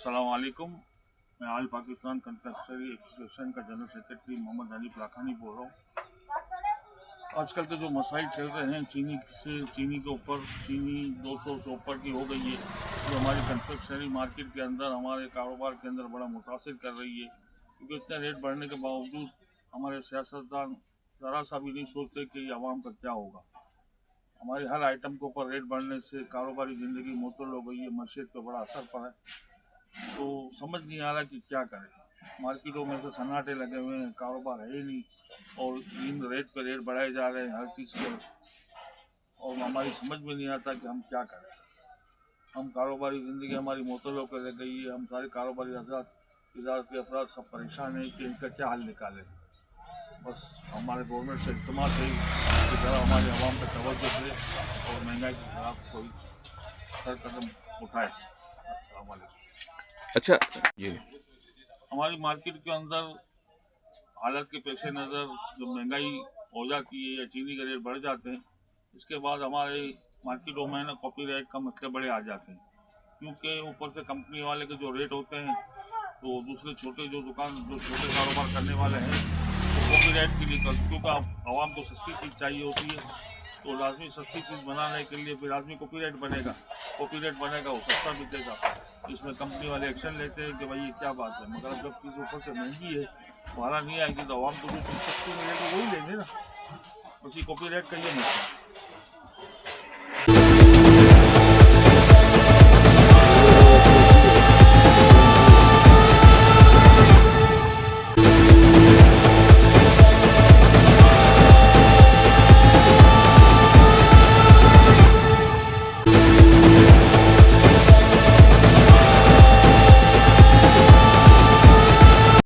अस्सलाम वालेकुम। मैं आल पाकिस्तान कंट्रक्टरी एसोसिएशन का जनरल सेक्रेटरी मोहम्मद अली लाखानी बोल रहा हूँ। आजकल के जो मसाइल चल रहे हैं चीनी के ऊपर, चीनी 200 से ऊपर की हो गई है, जो हमारी कंट्रक्टरी मार्केट के अंदर, हमारे कारोबार के अंदर बड़ा मुतासिर कर रही है। क्योंकि इतने रेट बढ़ने के बावजूद हमारे सियासतदान ज़रा सा भी नहीं सोचते कि आवाम का क्या होगा। हमारे हर आइटम के ऊपर रेट बढ़ने से कारोबारी ज़िंदगी मुअत्तल हो गई है, मशीद पर बड़ा असर पड़ा है। तो समझ नहीं आ रहा कि क्या करें। मार्केटों में तो सन्नाटे लगे हुए हैं, कारोबार है ही नहीं, और इन रेट पे रेट बढ़ाए जा रहे हैं हर चीज़ के, और हमारी समझ में नहीं आता कि हम क्या करें। हम कारोबारी ज़िंदगी हमारी मुअत्तल होकर रह गई है। हम सारे कारोबारी इदारे के अफराद सब परेशान हैं कि इनका क्या हल निकालें। बस हमारे गवर्नमेंट से इल्तिमास है कि ज़रा हमारे आवाम पर तवज्जो दे और महंगाई के खिलाफ कोई सर कदम उठाए। अस्सलाम वालेकुम। अच्छा, ये हमारी मार्केट के अंदर हालत के पेश नज़र जो महंगाई हो जाती है या चीनी के रेट बढ़ जाते हैं, इसके बाद हमारे मार्केटों में ना कॉपीराइट का मसले बड़े आ जाते हैं। क्योंकि ऊपर से कंपनी वाले के जो रेट होते हैं, तो दूसरे छोटे कारोबार करने वाले हैं वो कॉपीराइट के लिए क्योंकि आवाम को सस्ती चीज़ चाहिए होती है, तो लाजमी सस्ती चीज़ बनाने के लिए फिर आदमी कॉपीराइट बनेगा वो सस्ता बिकेगा। इसमें कंपनी वाले एक्शन लेते हैं कि भाई ये क्या बात है, मगर जब चीज़ ऊपर से महंगी है, बाहर नहीं आएगी, तो आवाम को जो चीज़ सस्ती मिलेगी वही लेंगे ना। उसी कॉपीराइट का ये मसला है।